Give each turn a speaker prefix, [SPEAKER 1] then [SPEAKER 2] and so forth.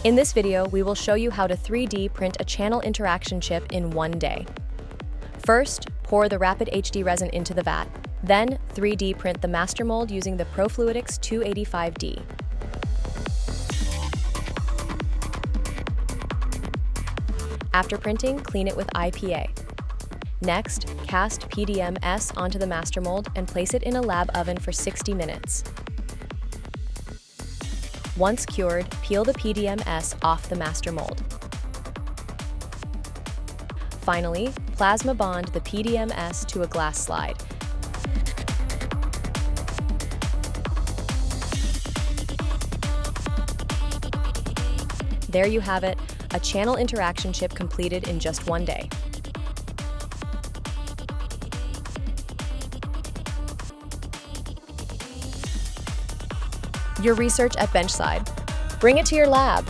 [SPEAKER 1] In this video, we will show you how to 3D print a channel interaction chip in one day. First, pour the rapid HD resin into the vat. Then, 3D print the master mold using the ProFluidics 285D. After printing, clean it with IPA. Next, cast PDMS onto the master mold and place it in a lab oven for 60 minutes. Once cured, peel the PDMS off the master mold. Finally, plasma bond the PDMS to a glass slide. There you have it, a channel interaction chip completed in just one day. Your research at benchside. Bring it to your lab.